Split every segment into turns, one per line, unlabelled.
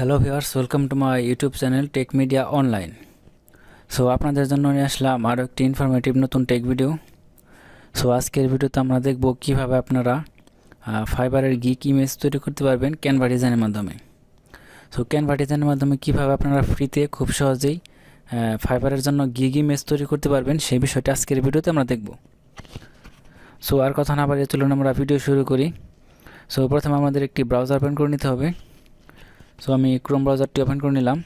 Hello viewers, welcome to my YouTube channel tech media online. So আপনাদের জন্য নিয়ে আসলাম আরও একটি ইনফরমেটিভ নতুন টেক ভিডিও। সো আজকের ভিডিওতে আমরা দেখব কিভাবে আপনারা ফাইবারের গিক ইমেজ তৈরি করতে পারবেন ক্যানভা ডিজাইনের মাধ্যমে। সো ক্যানভা ডিজাইনের মাধ্যমে কিভাবে আপনারা ফ্রিতে খুব সহজেই ফাইবারের জন্য গিগ ইমেজ তৈরি করতে পারবেন সেই বিষয়টা আজকের ভিডিওতে আমরা দেখব। সো আর কথা না বাড়িয়ে চলুন আমরা ভিডিও শুরু করি। সো প্রথমে আমাদের একটি ব্রাউজার ওপেন করে নিতে হবে। সো আমি ক্রোম ব্রাউজারটি ওপেন করে নিলাম।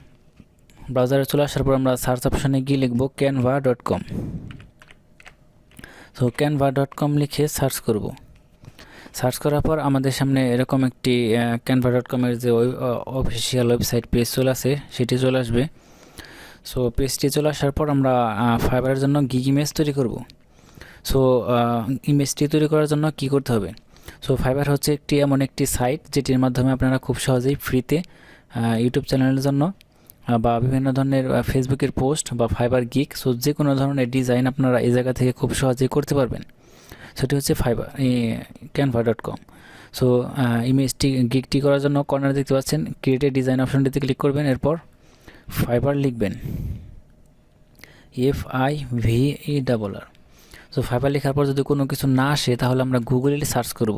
ব্রাউজারে চলে আসার পর আমরা সার্চ অপশানে গিয়ে লিখব canva.com। সো canva.com লিখে সার্চ করব। সার্চ করার পর আমাদের সামনে এরকম একটি canva.com-এর যে অফিসিয়াল ওয়েবসাইট পেজ চলে আসে সেটি চলে আসবে। সো পেজটি চলে আসার পর আমরা ফাইবারের জন্য গিগ ইমেজ তৈরি করব। সো ইমেজটি তৈরি করার জন্য কি করতে হবে? সো ফাইবার হচ্ছে এমন একটি সাইট যেটির মাধ্যমে আপনারা খুব সহজেই ফ্রিতে ইউটিউব চ্যানেলের জন্য বা বিভিন্ন ধরনের ফেসবুকের পোস্ট বা ফাইবার গিগ, সো যে কোনো ধরনের ডিজাইন আপনারা এই জায়গা থেকে খুব সহজেই করতে পারবেন। সেটি হচ্ছে ফাইবার canva.com। সো ইমেজটি গিগটি করার জন্য কর্নারে দেখতে পাচ্ছেন ক্রিয়েট এ ডিজাইন অপশনটিতে ক্লিক করবেন, এরপর ফাইবার লিখবেন FIVERR। সো ফাইবার লেখার পর যদি কোনো কিছু না আসে তাহলে আমরা গুগলে সার্চ করব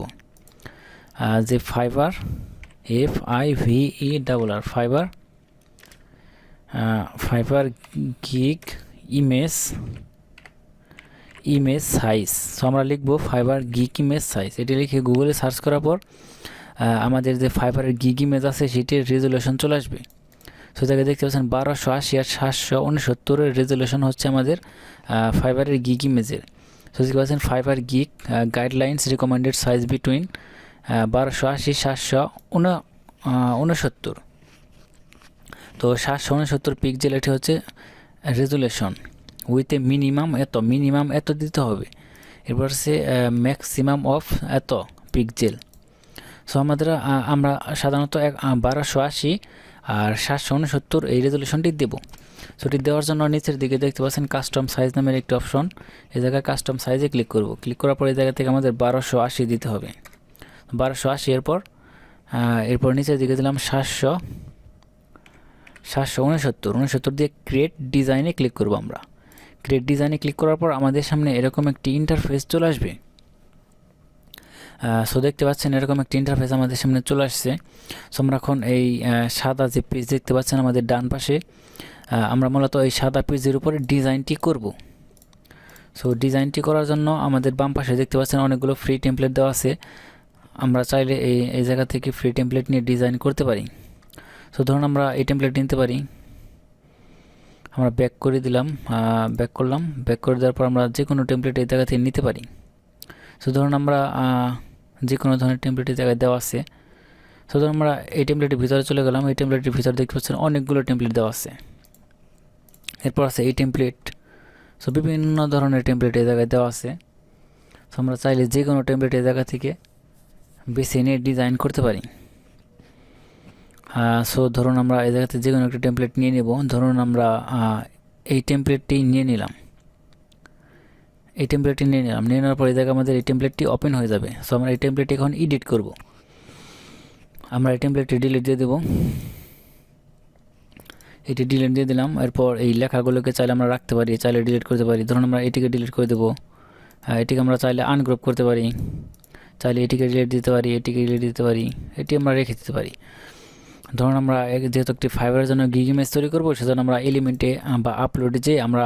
যে fibre FIVERR fibre gig image size. So আমরা লিখব ফাইবার গিগ ইমেজ সাইজ। এটি লিখে গুগলে সার্চ করার পর আমাদের যে ফাইবারের গিগ ইমেজ আছে সেটির রেজুলেশন চলে আসবে। সো জায়গায় দেখতে পাচ্ছেন 1280 আর 769-এর রেজুলেশন হচ্ছে আমাদের ফাইবারের গিগ ইমেজের। সো দেখতে পাচ্ছেন fibre gig guidelines recommended size between 1280-769। তো 769 পিক্সেল এটি হচ্ছে রেজুলেশন উইথ এ মিনিমাম এত দিতে হবে। এরপর হচ্ছে ম্যাক্সিমাম অফ এত পিক্সেল। সো আমরা সাধারণত 1280 আর 769 এই রেজুলেশনটি দেব। সো এটি দেওয়ার জন্য নিচের দিকে দেখতে পাচ্ছেন কাস্টম সাইজ নামের একটি অপশন। এই জায়গায় কাস্টম সাইজে ক্লিক করব। ক্লিক করার পর এই জায়গা থেকে আমাদের 1280 দিতে হবে। 1280 এরপর নিচের দিকে দিলাম 769 দিয়ে ক্রিয়েট ডিজাইনে ক্লিক করব। আমরা ক্রিয়েট ডিজাইনে ক্লিক করার পর আমাদের সামনে এরকম একটি ইন্টারফেস চলে আসবে। সো দেখতে পাচ্ছেন এরকম একটি ইন্টারফেস আমাদের সামনে চলে আসছে। সো আমরা এখন এই সাদা যে পেজ দেখতে পাচ্ছেন আমাদের ডান পাশে, আমরা মূলত এই সাদা পেজের উপরে ডিজাইনটি করব। সো ডিজাইনটি করার জন্য আমাদের বাম পাশে দেখতে পাচ্ছেন অনেকগুলো ফ্রি টেমপ্লেট দেওয়া আছে। আমরা চাইলে এই জায়গা থেকে ফ্রি টেমপ্লেট নিয়ে ডিজাইন করতে পারি। সো ধরুন আমরা এই টেমপ্লেট নিতে পারি। আমরা ব্যাক করে দিলাম, ব্যাক করে দেওয়ার পর আমরা যে কোনো টেমপ্লেট এই জায়গা থেকে নিতে পারি। সো ধরুন আমরা যে কোনো ধরনের টেমপ্লেট এই জায়গায় দেওয়া আছে। সো ধরুন আমরা এই টেমপ্লেটের ভিতরে চলে গেলাম। এই টেমপ্লেটের ভিতরে দেখতে পাচ্ছেন অনেকগুলো টেমপ্লেট দেওয়া আছে। এরপর আছে এই টেমপ্লেট। সো বিভিন্ন ধরনের টেমপ্লেট এই জায়গায় দেওয়া আছে। সো আমরা চাইলে যে কোনো টেমপ্লেট এই জায়গা থেকে বেছে নিয়ে ডিজাইন করতে পারি। সো ধরুন আমরা এই জায়গাতে যে কোনো একটা টেমপ্লেট নিয়ে নেব। ধরুন আমরা এই টেমপ্লেটটি নিয়ে নিলাম। নিয়ে নেওয়ার পর এই জায়গায় আমাদের এই টেমপ্লেটটি ওপেন হয়ে যাবে। সো আমরা এই টেমপ্লেটটি এখন এডিট করব। আমরা এই টেমপ্লেটটি ডিলিট দিয়ে দেব। এটি ডিলিট দিয়ে দিলাম। এরপর এই লেখাগুলোকে চাইলে আমরা রাখতে পারি, চাইলে ডিলিট করতে পারি। ধরুন আমরা এটিকে ডিলিট করে দেবো। এটিকে আমরা চাইলে আনগ্রুপ করতে পারি, চাইলে এটিকে ডিলিট দিতে পারি, এটিকে ডিলিট দিতে পারি, এটি আমরা রেখে দিতে পারি। ধরুন আমরা যেহেতু একটি ফাইবারের জন্য গিগ ইমেজ তৈরি করবো, সেজন্য আমরা এলিমেন্টে বা আপলোডে যেয়ে আমরা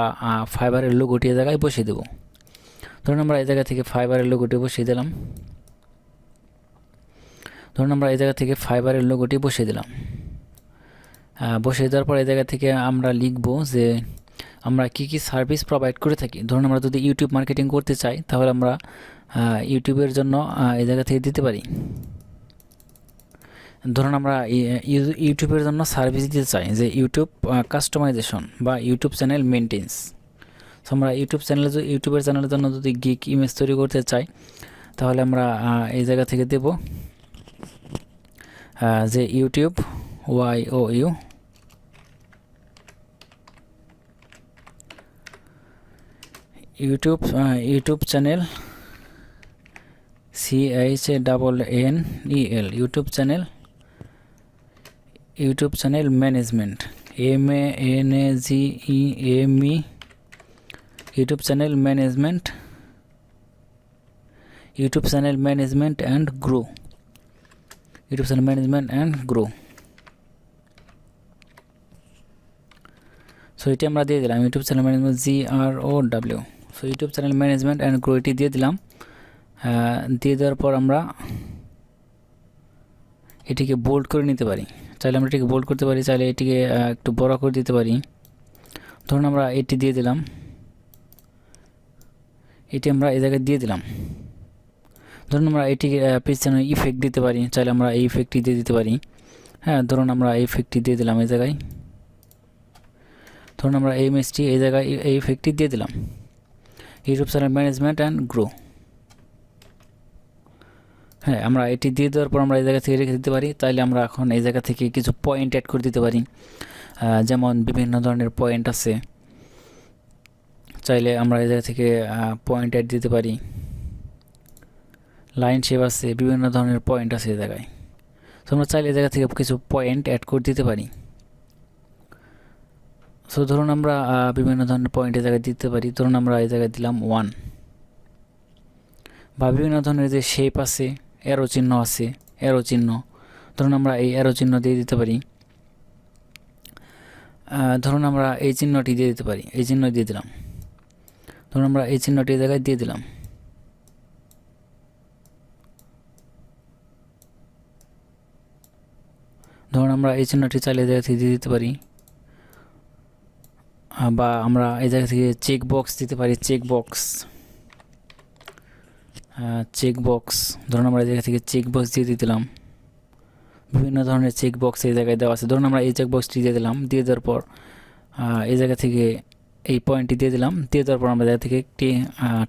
ফাইবারের লোগোটি এই জায়গায় বসিয়ে দেবো। ধরুন আমরা এই জায়গা থেকে ফাইবারের লোগোটি বসিয়ে দিলাম। বসিয়ে দেওয়ার পর এই জায়গা থেকে আমরা লিখব যে আমরা কি সার্ভিস প্রোভাইড করে থাকি। ধরুন আমরা যদি ইউটিউব মার্কেটিং করতে চাই তাহলে আমরা ইউটিউবের জন্য এই জায়গা থেকে দিতে পারি। ধরুন আমরা ইউটিউবের জন্য সার্ভিস দিতে চাই যে ইউটিউব কাস্টমাইজেশন বা ইউটিউব চ্যানেল মেনটেন্স। সো আমরা ইউটিউবের চ্যানেলের জন্য যদি গিগ ইমেজ তৈরি করতে চাই তাহলে আমরা এই জায়গা থেকে দেব যে YouTube YouTube channel CHANNEL YouTube channel YouTube channel management, MANAGEME, YouTube channel management, YouTube channel management and grow, YouTube channel management and grow. So এটি আমরা দিয়ে দিলাম YouTube channel management GROW। So YouTube channel management and grow এটি দিয়ে দিলাম। দিয়ে দেওয়ার পর আমরা এটিকে বোল্ড করে নিতে পারি, চাইলে আমরা এটিকে বোল্ড করতে পারি, চাইলে এটিকে একটু বড় করে দিতে পারি। ধরুন আমরা এটি দিয়ে দিলাম, এটি আমরা এই জায়গায় দিয়ে দিলাম। ধরুন আমরা এটিকে পিছনে ইফেক্ট দিতে পারি, চাইলে আমরা এই ইফেক্টটি দিয়ে দিতে পারি। হ্যাঁ, ধরুন আমরা এই ইফেক্টটি দিয়ে দিলাম এই জায়গায়। ধরুন আমরা এই ইমেজটি এই জায়গায় এই ইফেক্টটি দিয়ে দিলাম, YouTube channel management and grow. হ্যাঁ, আমরা এটি দিয়ে দেওয়ার পর আমরা এই জায়গা থেকে রেখে দিতে পারি। তাইলে আমরা এখন এই জায়গা থেকে কিছু পয়েন্ট অ্যাড করে দিতে পারি, যেমন বিভিন্ন ধরনের পয়েন্ট আছে, চাইলে আমরা এই জায়গা থেকে পয়েন্ট অ্যাড দিতে পারি। লাইন শেপ আছে, বিভিন্ন ধরনের পয়েন্ট আছে এই জায়গায়। তো আমরা চাইলে এই জায়গা থেকে কিছু পয়েন্ট অ্যাড করে দিতে পারি। সো ধরুন আমরা বিভিন্ন ধরনের পয়েন্ট এই জায়গায় দিতে পারি। ধরুন আমরা এই জায়গায় দিলাম 1, বা বিভিন্ন ধরনের যে শেপ আছে, অ্যারো চিহ্ন আছে, অ্যারো চিহ্ন, ধরুন আমরা এই অ্যারো চিহ্ন দিয়ে দিতে পারি। ধরুন আমরা এই চিহ্নটি দিয়ে দিতে পারি, এই চিহ্ন দিয়ে দিলাম। ধরুন আমরা এই চিহ্নটি এই জায়গায় দিয়ে দিলাম। ধরুন আমরা এই চিহ্নটি চাইলে এই জায়গা থেকে দিয়ে দিতে পারি, বা আমরা এই জায়গা থেকে চেক বক্স দিতে পারি, চেক বক্স, চেক বক্স। ধরুন আমরা এই জায়গা থেকে চেক বক্স দিয়ে দিলাম। বিভিন্ন ধরনের চেক বক্স এই জায়গায় দেওয়া আছে। ধরুন আমরা এই চেক বক্সটি দিয়ে দিলাম, দিয়ে দেওয়ার পর এই জায়গা থেকে এই পয়েন্টটি দিয়ে দিলাম। দিয়ে দেওয়ার পর আমরা জায়গা থেকে একটি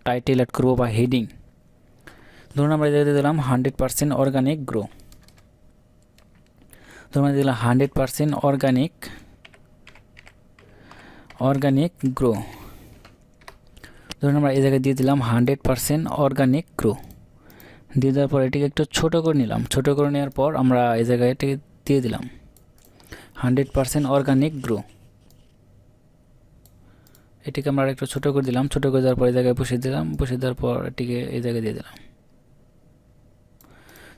টাইটেল অ্যাড করবো বা হেডিং। ধরুন আমরা এই জায়গায় দিয়ে দিলাম 100% অর্গানিক গ্রো। ধরুন আমরা দিলাম 100% অর্গানিক গ্রো। ধরুন আমরা এই জায়গায় দিয়ে দিলাম 100% অর্গানিক গ্রো। দিয়ে দেওয়ার পর এটিকে একটু ছোটো করে নিলাম। ছোটো করে নেওয়ার পর আমরা এই জায়গায় এটিকে দিয়ে দিলাম 100% অর্গানিক গ্রো। এটিকে আমরা একটু ছোটো করে দিলাম। ছোটো করে দেওয়ার পর এই জায়গায় বসিয়ে দিলাম। বসিয়ে দেওয়ার পর এটিকে এই জায়গায় দিয়ে দিলাম।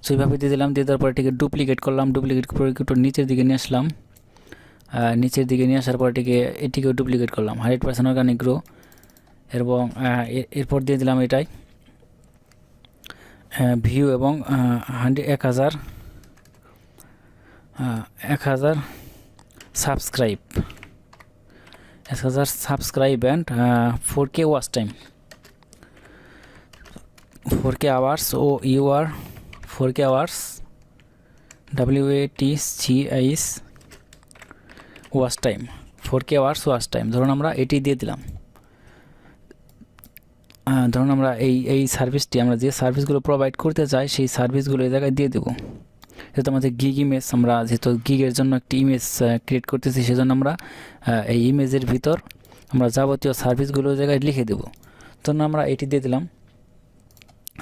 সো এইভাবে দিয়ে দিলাম। দিয়ে দেওয়ার পর এটিকে ডুপ্লিকেট করলাম। ডুপ্লিকেট করে একটু নিচের দিকে নিয়ে আসলাম। নিচের দিকে নিয়ে আসার পর এটিকেও ডুপ্লিকেট করলাম, 100% অর্গানিক গ্রো। এবং এরপর দিয়ে দিলাম এটাই ভিউ এবং 1000 subscribe, 1000 subscribe and 4K watch time, 4K hours ও your 4K hours WATCHIS watch time, 4K hours watch time. ধরুন আমরা এটি দিয়ে দিলাম। ধরুন আমরা এই সার্ভিসটি, আমরা যে সার্ভিসগুলো প্রোভাইড করতে চাই সেই সার্ভিসগুলো এই জায়গায় দিয়ে দেবো। যেহেতু আমাদের গিগ ইমেজ, আমরা যেহেতু গিগের জন্য একটি ইমেজ ক্রিয়েট করতেছি, সেজন্য আমরা এই ইমেজের ভিতর আমরা যাবতীয় সার্ভিসগুলো এই জায়গায় লিখে দেবো। ধরুন আমরা এটি দিয়ে দিলাম।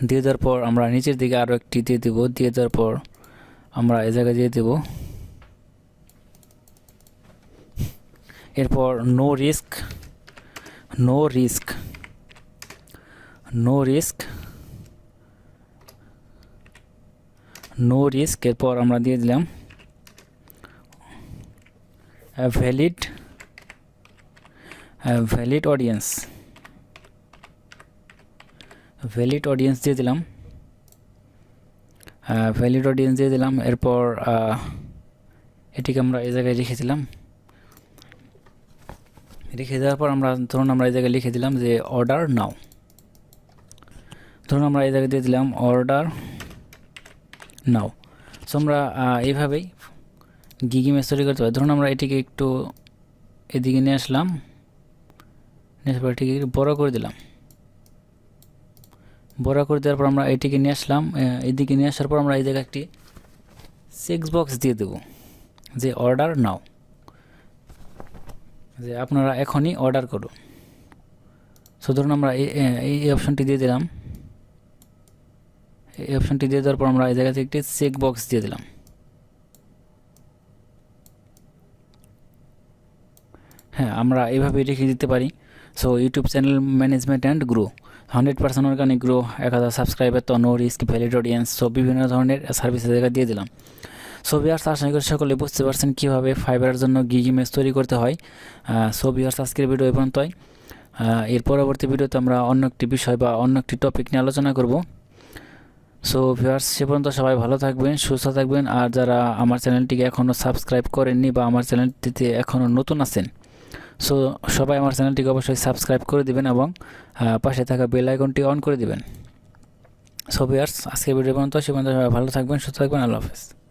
দিয়ে দেওয়ার পর আমরা নিচের দিকে আরও একটি দিয়ে দেবো। দিয়ে দেওয়ার পর আমরা এই জায়গায় দিয়ে দেবো। এরপর no risk, no risk, no risk, no risk. এরপর আমরা দিয়ে দিলাম valid, valid audience, valid audience দিয়ে দিলাম। ভ্যালিড অডিয়েন্স দিয়ে দিলাম। এরপর এটিকে আমরা এই জায়গায় রেখে দিলাম। রেখে দেওয়ার পর আমরা ধরুন আমরা এই জায়গায় লিখে দিলাম যে অর্ডার নাও। ধরুন আমরা এই জায়গায় দিয়ে দিলাম অর্ডার নাও। সো আমরা এইভাবেই গিগ ইমেজ তৈরি করতে পারি। ধরুন আমরা এটিকে একটু এদিকে নিয়ে আসলাম, নিয়ে আসার পর এটিকে বড় করে দিলাম। বড় করে দেওয়ার পর আমরা এটিকে নিয়ে আসলাম। এদিকে নিয়ে আসার পর আমরা এই জায়গায় একটি চেক বক্স দিয়ে দেবো যে অর্ডার নাও, যে আপনারা এখনই অর্ডার করুন। সো ধরুন আমরা এই অপশনটি দিয়ে দিলাম। এই অপশনটি দিয়ে দেওয়ার পর আমরা এই জায়গা থেকে একটি চেক বক্স দিয়ে দিলাম। আমরা এইভাবেই রেখে দিতে পারি। So YouTube channel management and grow, 100% organic grow, 1000 subscriber, তো no risk, valid audience, so বিভিন্ন ধরনের সার্ভিসের জায়গা দিয়ে দিলাম। সো ভিউয়ার্স, আশা করি সকলে বুঝতে পারছেন কীভাবে ফাইবারের জন্য গিগ ইমেজ তৈরি করতে হয়। সো ভিউয়ার্স, আজকের ভিডিও এই পর্যন্তই। এর পরবর্তী ভিডিওতে আমরা অন্য একটি বিষয় বা অন্য একটি টপিক নিয়ে আলোচনা করব। সো ভিউয়ার্স, সে পর্যন্ত সবাই ভালো থাকবেন, সুস্থ থাকবেন। আর যারা আমার চ্যানেলটিকে এখনও সাবস্ক্রাইব করেননি বা আমার চ্যানেলটিতে এখনও নতুন আছেন, সো সবাই আমার চ্যানেলটিকে অবশ্যই সাবস্ক্রাইব করে দিবেন এবং পাশে থাকা বেল আইকনটি অন করে দিবেন। সো ভিউয়ার্স, আজকের ভিডিও পর্যন্ত, সে পর্যন্ত সবাই ভালো থাকবেন, সুস্থ থাকবেন। আল্লাহ হাফেজ।